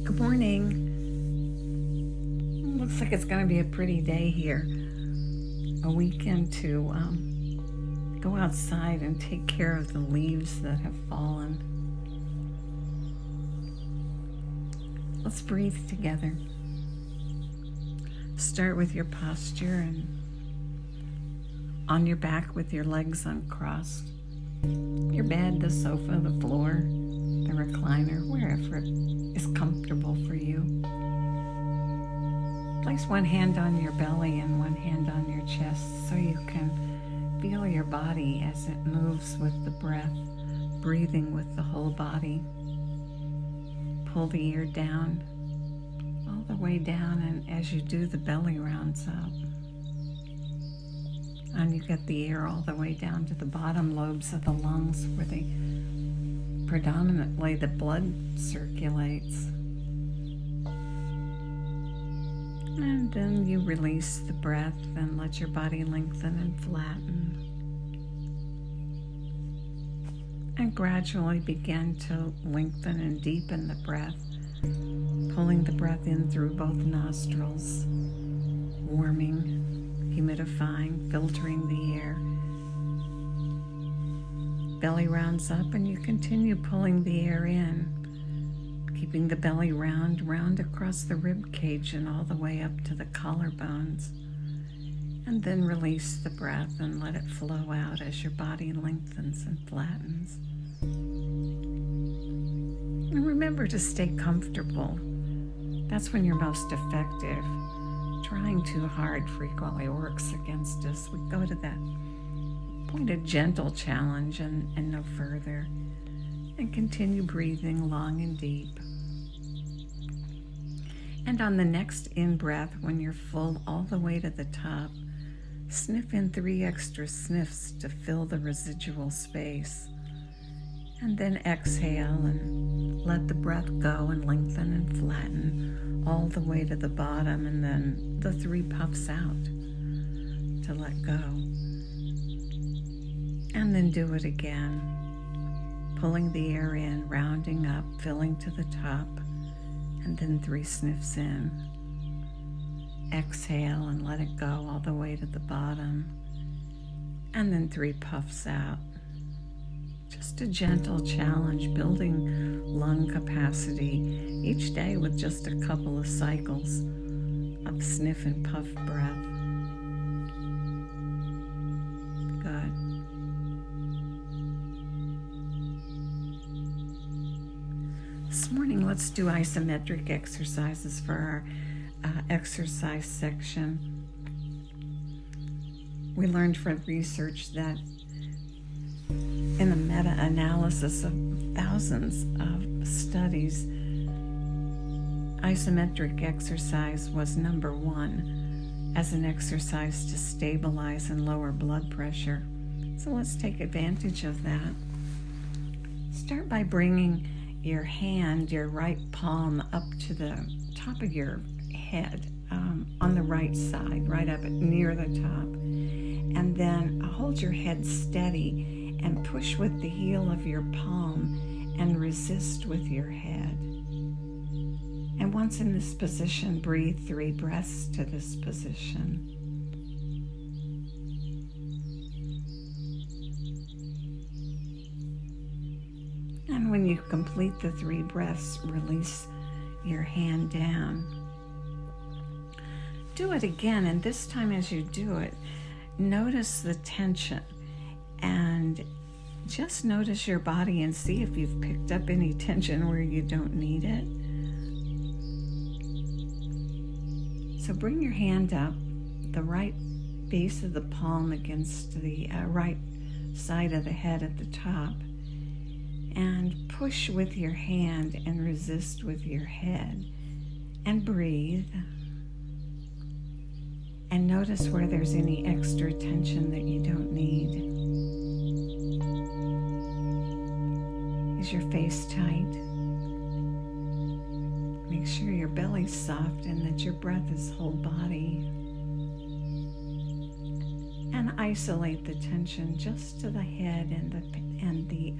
Good morning. Looks like it's going to be a pretty day here. A weekend to go outside and take care of the leaves that have fallen. Let's breathe together. Start with your posture and on your back with your legs uncrossed. Your bed, the sofa, the floor, the recliner, wherever is comfortable for you. Place one hand on your belly and one hand on your chest so you can feel your body as it moves with the breath, breathing with the whole body. Pull the ear down, all the way down, and as you do, the belly rounds up. And you get the air all the way down to the bottom lobes of the lungs where predominantly the blood circulates. And then you release the breath and let your body lengthen and flatten. And gradually begin to lengthen and deepen the breath, pulling the breath in through both nostrils, warming, humidifying, filtering the air. Belly rounds up and you continue pulling the air in, keeping the belly round across the rib cage and all the way up to the collarbones. And then release the breath and let it flow out as your body lengthens and flattens. And remember to stay comfortable. That's when you're most effective. Trying too hard frequently works against us. We go to that point of gentle challenge and no further. And continue breathing long and deep. And on the next in-breath, when you're full all the way to the top, sniff in 3 extra sniffs to fill the residual space. And then exhale and let the breath go and lengthen and flatten all the way to the bottom, and then the 3 puffs out to let go. And then do it again, pulling the air in, rounding up, filling to the top, and then 3 sniffs in. Exhale and let it go all the way to the bottom, and then 3 puffs out. Just a gentle challenge, building lung capacity each day with just a couple of cycles of sniff and puff breath. Good. This morning, let's do isometric exercises for our exercise section. We learned from research that in the meta-analysis of thousands of studies, isometric exercise was number 1 as an exercise to stabilize and lower blood pressure. So let's take advantage of that. Start by bringing your hand, your right palm, up to the top of your head, on the right side, right up near the top. And then hold your head steady and push with the heel of your palm and resist with your head. And once in this position, breathe 3 breaths to this position. And when you complete the 3 breaths, release your hand down. Do it again, and this time as you do it, notice the tension and just notice your body and see if you've picked up any tension where you don't need it. So bring your hand up, the right base of the palm against the right side of the head at the top, and push with your hand and resist with your head, and breathe. And notice where there's any extra tension that you don't need. Is your face tight? Make sure your belly's soft and that your breath is whole body. And isolate the tension just to the head and the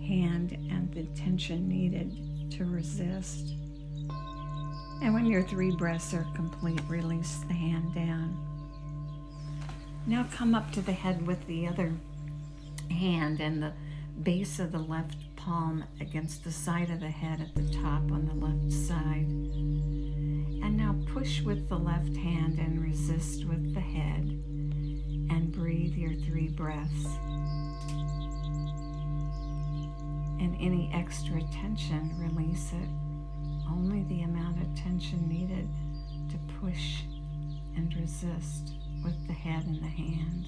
hand and the tension needed to resist. And when your 3 breaths are complete, release the hand down. Now come up to the head with the other hand and the base of the left palm against the side of the head at the top on the left side. And now push with the left hand and resist with the head. And breathe your 3 breaths. And any extra tension, release it. Only the amount of tension needed to push and resist with the head and the hand.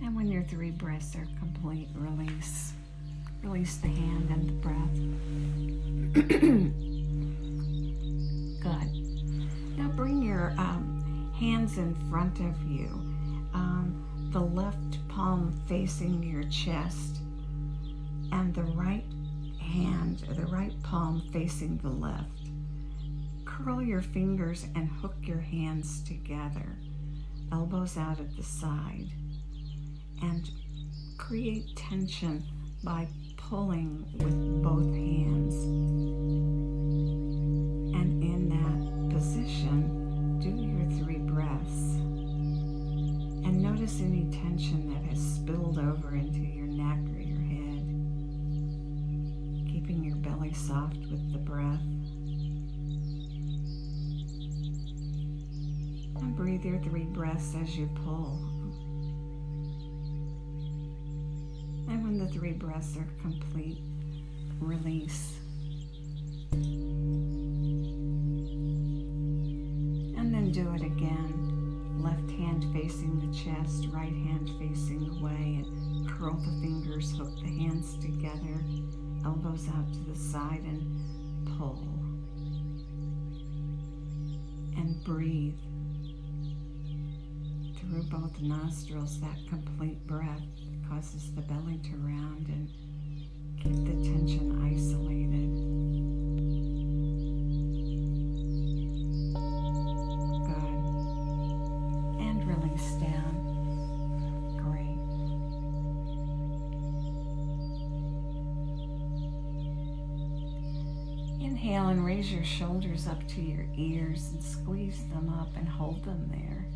And when your 3 breaths are complete, release. Release the hand and the breath. Good. Now bring your hands in front of you. The left palm facing your chest and the right hand, or the right palm facing the left. Curl your fingers and hook your hands together, elbows out at the side, and create tension by pulling with both hands. And in that position, do your 3 breaths. And notice any tension that has spilled over into your neck or your head, keeping your belly soft with the breath. And breathe your 3 breaths as you pull. And when the 3 breaths are complete, release. And then do it again. Left hand facing the chest, right hand facing away, and curl the fingers, hook the hands together, elbows out to the side, and pull. And breathe through both nostrils. That complete breath causes the belly to round and keep the tension isolated. Good. And release down. Great. Inhale and raise your shoulders up to your ears and squeeze them up and hold them there.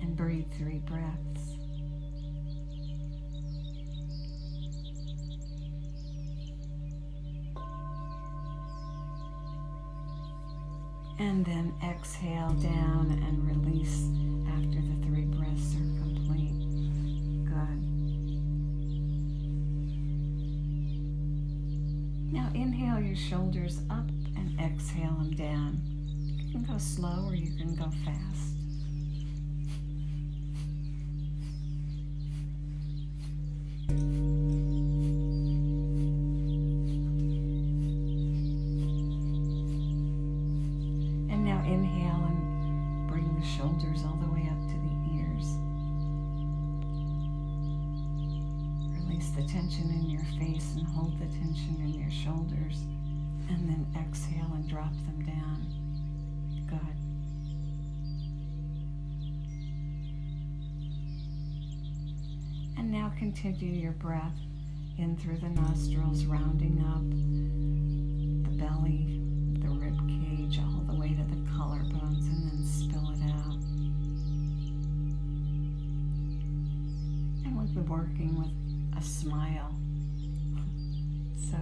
And breathe 3 breaths. And then exhale down and release after the 3 breaths are complete. Good. Now inhale your shoulders up and exhale them down. You can go slow or you can go fast. Inhale and bring the shoulders all the way up to the ears. Release the tension in your face and hold the tension in your shoulders. And then exhale and drop them down. Good. And now continue your breath in through the nostrils, rounding up the belly, the rib cage, all the way to the collarbones, and then spill it out. And we'll be working with a smile. So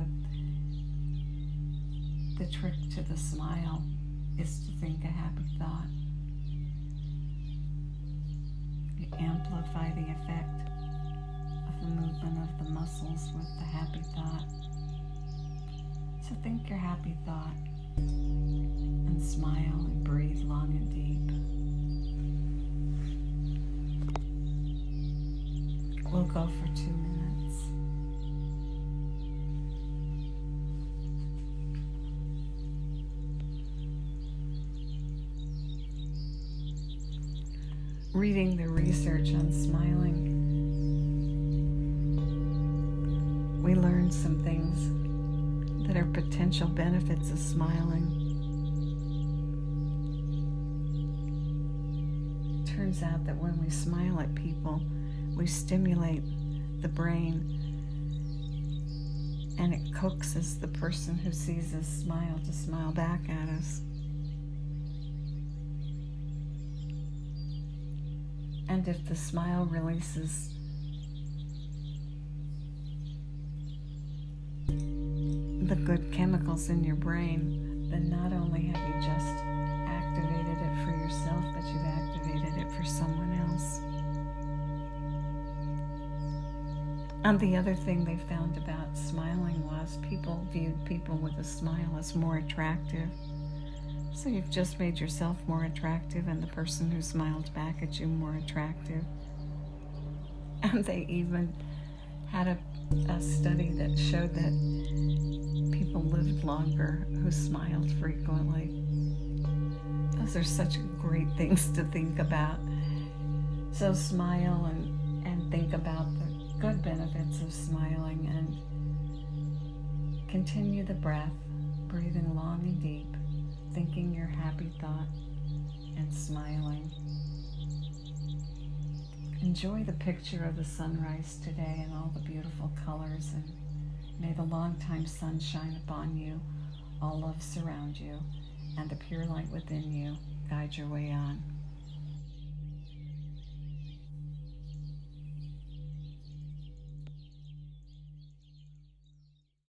the trick to the smile is to think a happy thought. You amplify the effect of the movement of the muscles with the happy thought. So think your happy thought and smile and breathe long and deep. We'll go for 2 minutes. Reading the research on smiling, we learned some things that are potential benefits of smiling. It turns out that when we smile at people, we stimulate the brain And it coaxes the person who sees us smile to smile back at us. And if the smile releases the good chemicals in your brain, then not only have you just activated it for yourself, but you've activated it for someone else. And the other thing they found about smiling was people viewed people with a smile as more attractive. So you've just made yourself more attractive and the person who smiled back at you more attractive. And they even had a study that showed that people lived longer who smiled frequently. Those are such great things to think about. So smile and think about the good benefits of smiling, and continue the breath, breathing long and deep, thinking your happy thought and smiling. Enjoy the picture of the sunrise today and all the beautiful colors, and may the long-time sun shine upon you, all love surround you, and the pure light within you guide your way on.